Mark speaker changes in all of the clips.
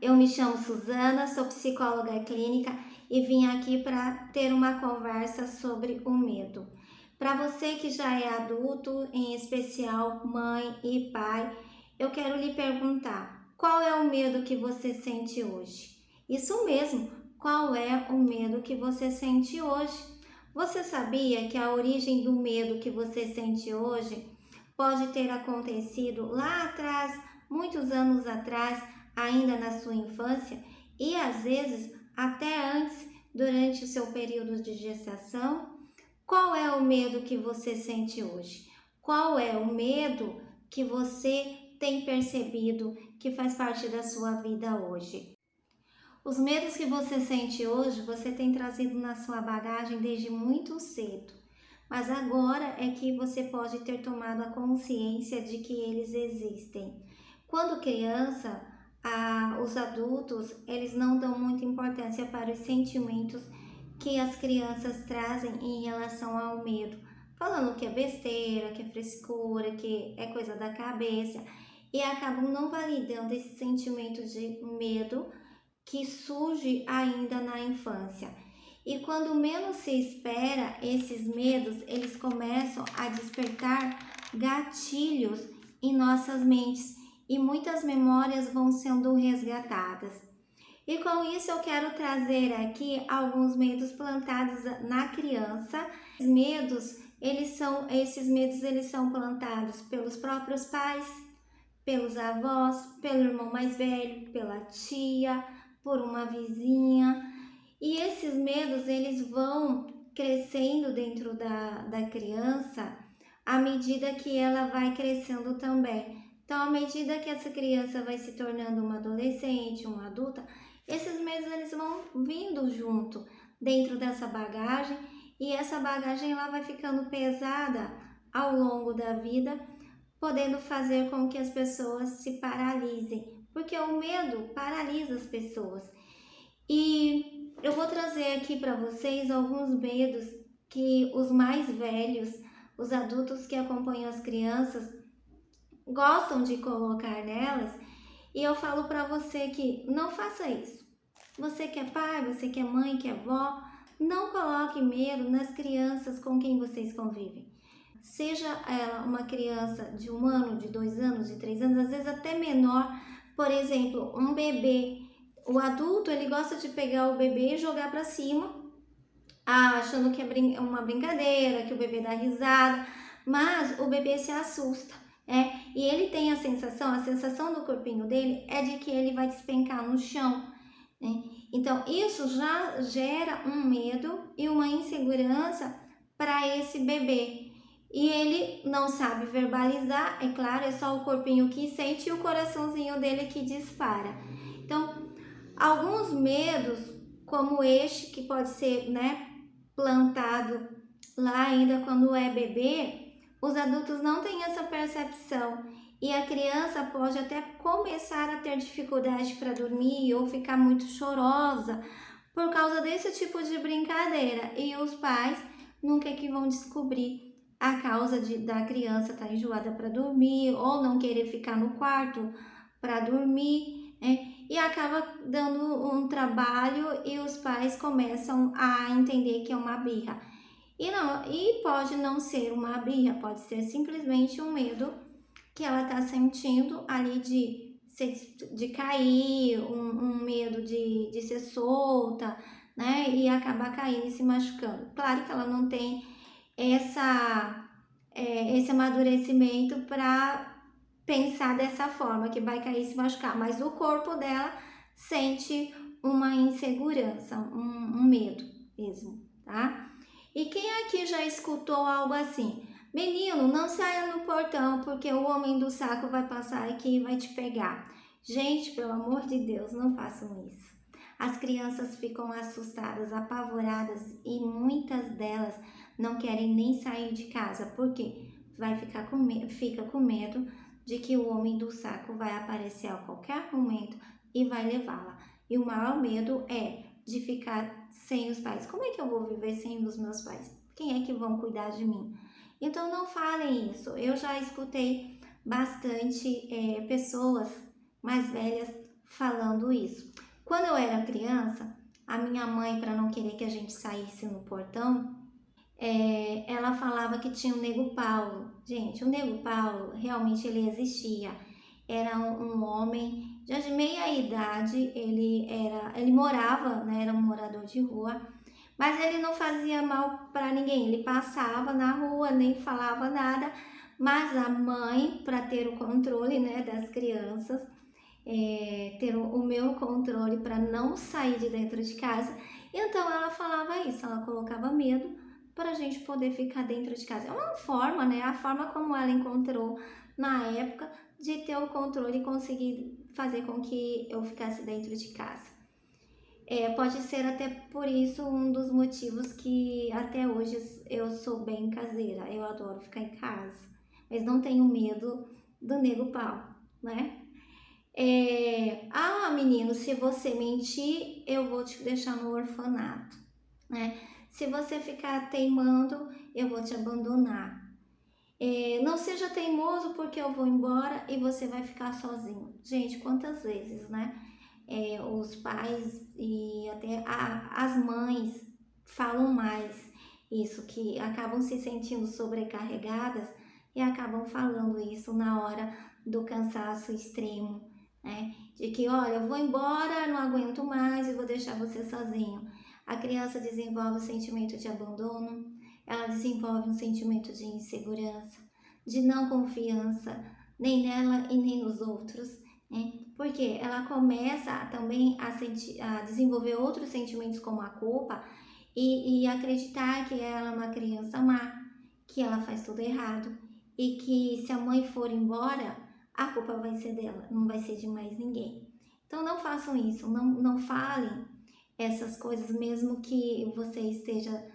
Speaker 1: Eu me chamo Suzana, sou psicóloga clínica e vim aqui para ter uma conversa sobre o medo. Para você que já é adulto, em especial mãe e pai, eu quero lhe perguntar: qual é o medo que você sente hoje? Isso mesmo, qual é o medo que você sente hoje? Você sabia que a origem do medo que você sente hoje pode ter acontecido lá atrás, muitos anos atrás, ainda na sua infância e às vezes até antes, durante o seu período de gestação? Qual é o medo que você sente hoje? Qual é o medo que você tem percebido que faz parte da sua vida hoje? Os medos que você sente hoje, você tem trazido na sua bagagem desde muito cedo, mas agora é que você pode ter tomado a consciência de que eles existem. Quando criança, os adultos, eles não dão muita importância para os sentimentos que as crianças trazem em relação ao medo, falando que é besteira, que é frescura, que é coisa da cabeça, e acabam não validando esse sentimento de medo que surge ainda na infância. E quando menos se espera, esses medos, eles começam a despertar gatilhos em nossas mentes e muitas memórias vão sendo resgatadas. E com isso eu quero trazer aqui alguns medos plantados na criança. Esses medos eles são plantados pelos próprios pais, pelos avós, pelo irmão mais velho, pela tia, por uma vizinha. E esses medos, eles vão crescendo dentro da criança à medida que ela vai crescendo também. Então, à medida que essa criança vai se tornando uma adolescente, uma adulta, esses medos eles vão vindo junto dentro dessa bagagem e essa bagagem ela vai ficando pesada ao longo da vida, podendo fazer com que as pessoas se paralisem, porque o medo paralisa as pessoas. E eu vou trazer aqui para vocês alguns medos que os mais velhos, os adultos que acompanham as crianças, gostam de colocar nelas, e eu falo para você que não faça isso. Você que é pai, você que é mãe, que é avó, não coloque medo nas crianças com quem vocês convivem. Seja ela uma criança de 1 ano, de 2 anos, de 3 anos, às vezes até menor. Por exemplo, um bebê. O adulto, ele gosta de pegar o bebê e jogar para cima, achando que é uma brincadeira, que o bebê dá risada, mas o bebê se assusta, e ele tem a sensação do corpinho dele é de que ele vai despencar no chão, né? Então, isso já gera um medo e uma insegurança para esse bebê. E ele não sabe verbalizar, é claro, é só o corpinho que sente e o coraçãozinho dele que dispara. Então, alguns medos, como este, que pode ser, plantado lá ainda quando é bebê, os adultos não têm essa percepção e a criança pode até começar a ter dificuldade para dormir ou ficar muito chorosa por causa desse tipo de brincadeira, e os pais nunca é que vão descobrir a causa da criança estar enjoada para dormir ou não querer ficar no quarto para dormir, e acaba dando um trabalho e os pais começam a entender que é uma birra. E pode não ser uma birra, pode ser simplesmente um medo que ela está sentindo ali de cair, um medo de ser solta, né? E acabar caindo e se machucando. Claro que ela não tem esse amadurecimento para pensar dessa forma, que vai cair e se machucar, mas o corpo dela sente uma insegurança, um medo mesmo, tá? E quem aqui já escutou algo assim? Menino, não saia no portão porque o homem do saco vai passar aqui e vai te pegar. Gente, pelo amor de Deus, não façam isso. As crianças ficam assustadas, apavoradas e muitas delas não querem nem sair de casa porque fica com medo de que o homem do saco vai aparecer a qualquer momento e vai levá-la. E o maior medo é de ficar sem os pais. Como é que eu vou viver sem os meus pais? Quem é que vão cuidar de mim? Então não falem isso. Eu já escutei bastante pessoas mais velhas falando isso. Quando eu era criança, a minha mãe, para não querer que a gente saísse no portão, ela falava que tinha o Nego Paulo. Gente, o Nego Paulo, realmente ele existia. Era um homem já de meia idade, ele morava, né, era um morador de rua, mas ele não fazia mal para ninguém. Ele passava na rua, nem falava nada, mas a mãe, para ter o controle, né, das crianças, ter o meu controle para não sair de dentro de casa, então ela falava isso, ela colocava medo para a gente poder ficar dentro de casa. É uma forma, né? A forma como ela encontrou na época de ter o controle e conseguir fazer com que eu ficasse dentro de casa. Pode ser até por isso um dos motivos que até hoje eu sou bem caseira. Eu adoro ficar em casa, mas não tenho medo do Nego Pau, né? Menino, se você mentir, eu vou te deixar no orfanato, né? Se você ficar teimando, eu vou te abandonar. Não seja teimoso porque eu vou embora e você vai ficar sozinho. Gente, quantas vezes, né? Os pais e até as mães falam mais isso, que acabam se sentindo sobrecarregadas e acabam falando isso na hora do cansaço extremo, né? De que, olha, eu vou embora, não aguento mais e vou deixar você sozinho. A criança desenvolve o sentimento de abandono, ela desenvolve um sentimento de insegurança, de não confiança, nem nela e nem nos outros, né? Porque ela começa também a desenvolver outros sentimentos como a culpa e acreditar que ela é uma criança má, que ela faz tudo errado e que se a mãe for embora, a culpa vai ser dela, não vai ser de mais ninguém. Então não façam isso, não falem essas coisas mesmo que você esteja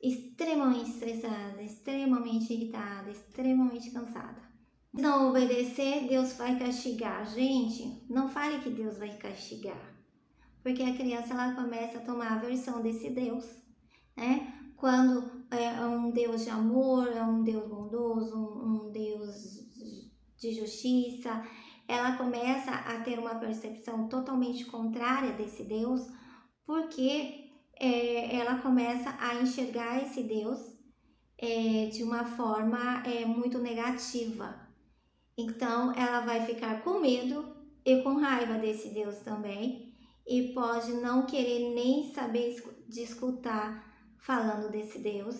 Speaker 1: extremamente estressada, extremamente irritada, extremamente cansada. Se não obedecer, Deus vai castigar. Gente, não fale que Deus vai castigar, porque a criança ela começa a tomar a versão desse Deus, né? Quando é um Deus de amor, é um Deus bondoso, um Deus de justiça, ela começa a ter uma percepção totalmente contrária desse Deus, porque ela começa a enxergar esse Deus de uma forma muito negativa. Então, ela vai ficar com medo e com raiva desse Deus também, e pode não querer nem saber de escutar falando desse Deus,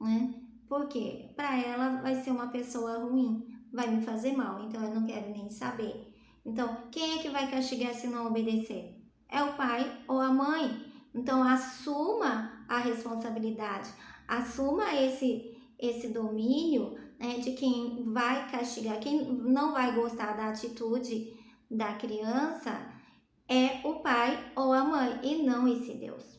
Speaker 1: né? Porque para ela vai ser uma pessoa ruim, vai me fazer mal, então eu não quero nem saber. Então, quem é que vai castigar se não obedecer? É o pai ou a mãe. Então, assuma a responsabilidade, assuma esse domínio, né, de quem vai castigar, quem não vai gostar da atitude da criança é o pai ou a mãe e não esse Deus.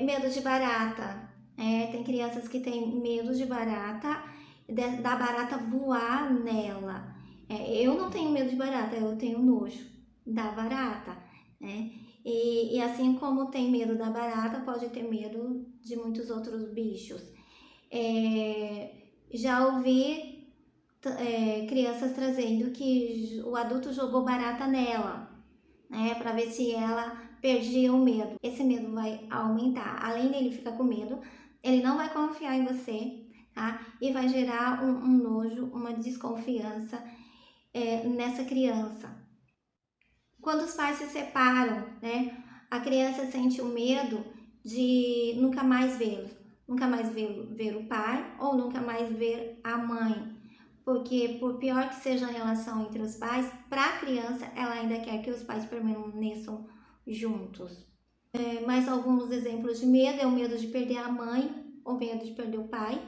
Speaker 1: Medo de barata. Tem crianças que têm medo de barata, da barata voar nela. Eu não tenho medo de barata, eu tenho nojo da barata, né? E assim como tem medo da barata, pode ter medo de muitos outros bichos. Já ouvi crianças trazendo que o adulto jogou barata nela, né, para ver se ela perdia o medo. Esse medo vai aumentar. Além dele ficar com medo, ele não vai confiar em você, tá? E vai gerar um nojo, uma desconfiança nessa criança. Quando os pais se separam, né, a criança sente o medo de nunca mais vê-lo, nunca mais ver o pai ou nunca mais ver a mãe. Porque por pior que seja a relação entre os pais, para a criança ela ainda quer que os pais permaneçam juntos. Mais alguns exemplos de medo é o medo de perder a mãe ou medo de perder o pai.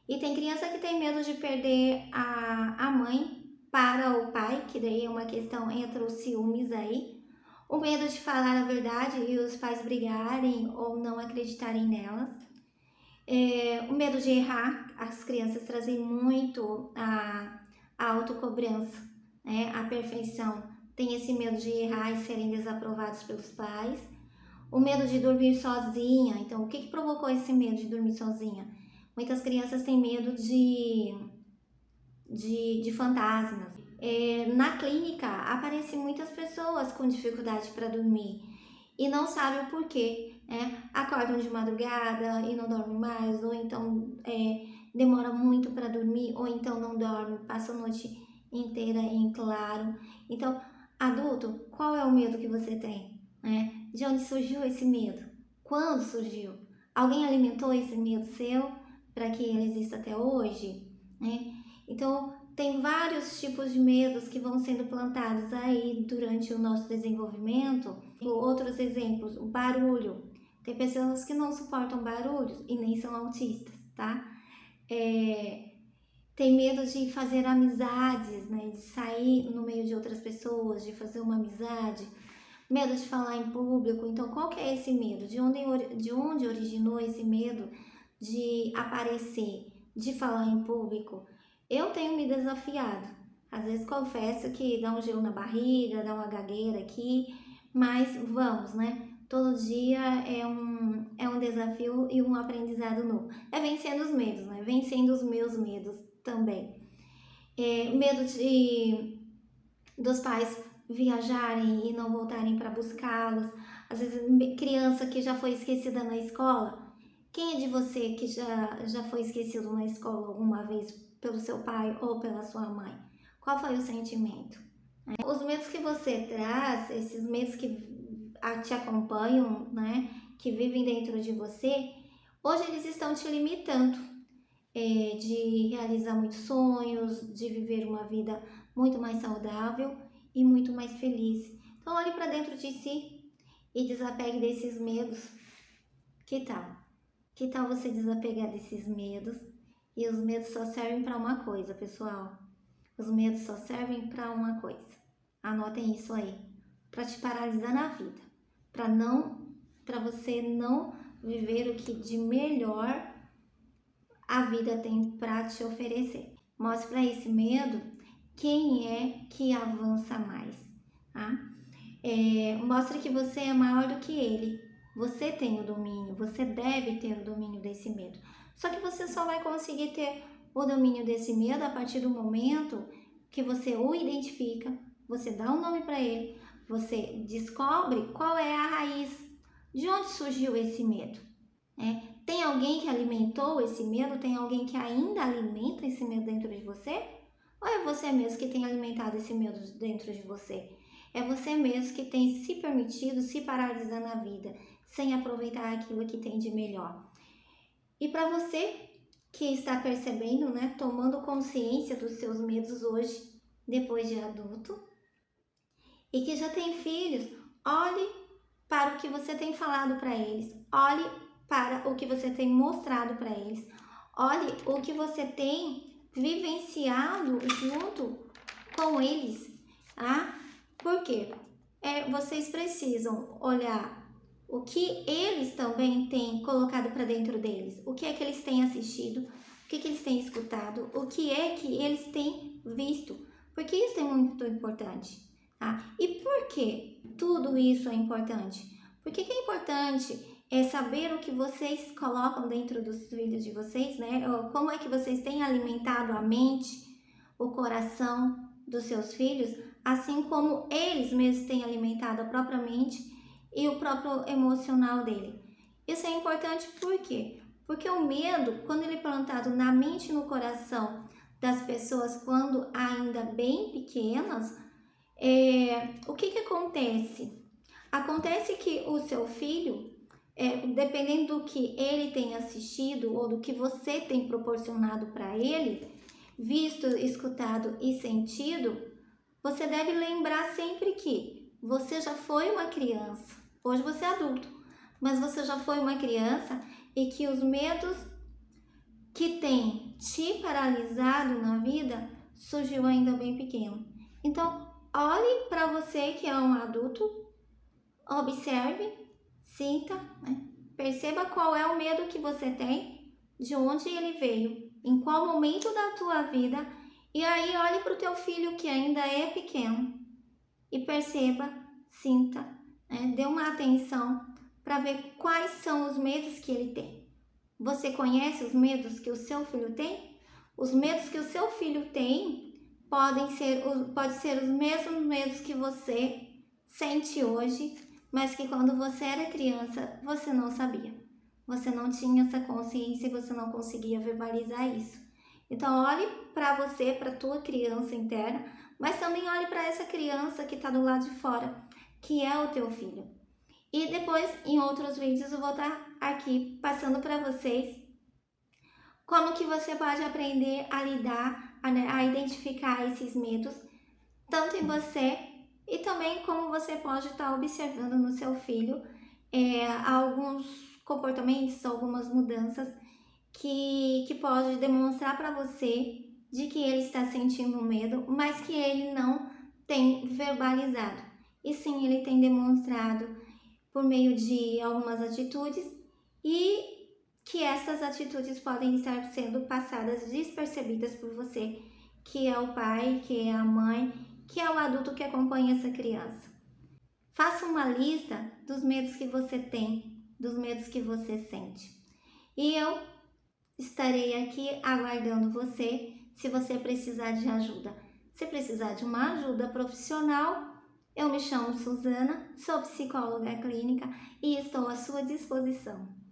Speaker 1: E tem criança que tem medo de perder a mãe para o pai, que daí é uma questão entre os ciúmes aí. O medo de falar a verdade e os pais brigarem ou não acreditarem nelas. O medo de errar, as crianças trazem muito a autocobrança, né? A perfeição. Tem esse medo de errar e serem desaprovados pelos pais. O medo de dormir sozinha. Então, o que provocou esse medo de dormir sozinha? Muitas crianças têm medo de fantasmas. Na clínica aparecem muitas pessoas com dificuldade para dormir e não sabem o porquê, né? Acordam de madrugada e não dormem mais, ou então demora muito para dormir, ou então não dorme, passa a noite inteira em claro. Então, adulto, qual é o medo que você tem? Né? De onde surgiu esse medo? Quando surgiu? Alguém alimentou esse medo seu para que ele exista até hoje? Né? Então, tem vários tipos de medos que vão sendo plantados aí durante o nosso desenvolvimento. Outros exemplos, o barulho. Tem pessoas que não suportam barulhos e nem são autistas, tá? Tem medo de fazer amizades, né? De sair no meio de outras pessoas, de fazer uma amizade. Medo de falar em público. Então, qual que é esse medo? De onde originou esse medo de aparecer, de falar em público? Eu tenho me desafiado. Às vezes confesso que dá um gelo na barriga, dá uma gagueira aqui, mas vamos, né? Todo dia é um desafio e um aprendizado novo. É vencendo os medos, né? Vencendo os meus medos também. Medo dos pais viajarem e não voltarem para buscá-los. Às vezes, criança que já foi esquecida na escola. Quem é de você que já foi esquecido na escola alguma vez pelo seu pai ou pela sua mãe? Qual foi o sentimento? Os medos que você traz, esses medos que te acompanham, né, que vivem dentro de você, hoje eles estão te limitando de realizar muitos sonhos, de viver uma vida muito mais saudável e muito mais feliz. Então olhe para dentro de si e desapegue desses medos. Que tal? Que tal você desapegar desses medos? E os medos só servem para uma coisa, pessoal. Os medos só servem para uma coisa. Anotem isso aí. Para te paralisar na vida. Para você não viver o que de melhor a vida tem para te oferecer. Mostre para esse medo quem é que avança mais. Tá? Mostre que você é maior do que ele. Você tem o domínio, você deve ter o domínio desse medo. Só que você só vai conseguir ter o domínio desse medo a partir do momento que você o identifica, você dá um nome para ele, você descobre qual é a raiz, de onde surgiu esse medo. Tem alguém que alimentou esse medo? Tem alguém que ainda alimenta esse medo dentro de você? Ou é você mesmo que tem alimentado esse medo dentro de você? É você mesmo que tem se permitido se paralisar na vida, sem aproveitar aquilo que tem de melhor. E para você que está percebendo, né, tomando consciência dos seus medos hoje, depois de adulto, e que já tem filhos, olhe para o que você tem falado para eles, olhe para o que você tem mostrado para eles, olhe o que você tem vivenciado junto com eles, tá? Por quê? Vocês precisam olhar o que eles também têm colocado para dentro deles, o que é que eles têm assistido, o que eles têm escutado, o que é que eles têm visto, porque isso é muito importante, tá? E por que tudo isso é importante? Porque é importante saber o que vocês colocam dentro dos filhos de vocês, né? Como é que vocês têm alimentado a mente, o coração dos seus filhos, assim como eles mesmos têm alimentado a própria mente e o próprio emocional dele. Isso é importante por quê? Porque o medo, quando ele é plantado na mente e no coração das pessoas quando ainda bem pequenas, o que acontece? Acontece que o seu filho, dependendo do que ele tem assistido ou do que você tem proporcionado para ele, visto, escutado e sentido, você deve lembrar sempre que você já foi uma criança. Hoje você é adulto, mas você já foi uma criança e que os medos que tem te paralisado na vida surgiu ainda bem pequeno. Então, olhe para você que é um adulto, observe, sinta, né? Perceba qual é o medo que você tem, de onde ele veio, em qual momento da tua vida, e aí olhe para o teu filho que ainda é pequeno e perceba, sinta, né? Dê uma atenção para ver quais são os medos que ele tem. Você conhece os medos que o seu filho tem? Os medos que o seu filho tem pode ser os mesmos medos que você sente hoje, mas que quando você era criança você não sabia. Você não tinha essa consciência e você não conseguia verbalizar isso. Então olhe para você, para tua criança interna, mas também olhe para essa criança que está do lado de fora, que é o teu filho. E depois, em outros vídeos, eu vou estar aqui passando para vocês como que você pode aprender a lidar, a identificar esses medos, tanto em você e também como você pode estar observando no seu filho alguns comportamentos, algumas mudanças que pode demonstrar para você de que ele está sentindo medo, mas que ele não tem verbalizado. E sim, ele tem demonstrado por meio de algumas atitudes e que essas atitudes podem estar sendo passadas despercebidas por você, que é o pai, que é a mãe, que é o adulto que acompanha essa criança. Faça uma lista dos medos que você tem, dos medos que você sente. E eu estarei aqui aguardando você se você precisar de ajuda. Se precisar de uma ajuda profissional, eu me chamo Suzana, sou psicóloga clínica e estou à sua disposição.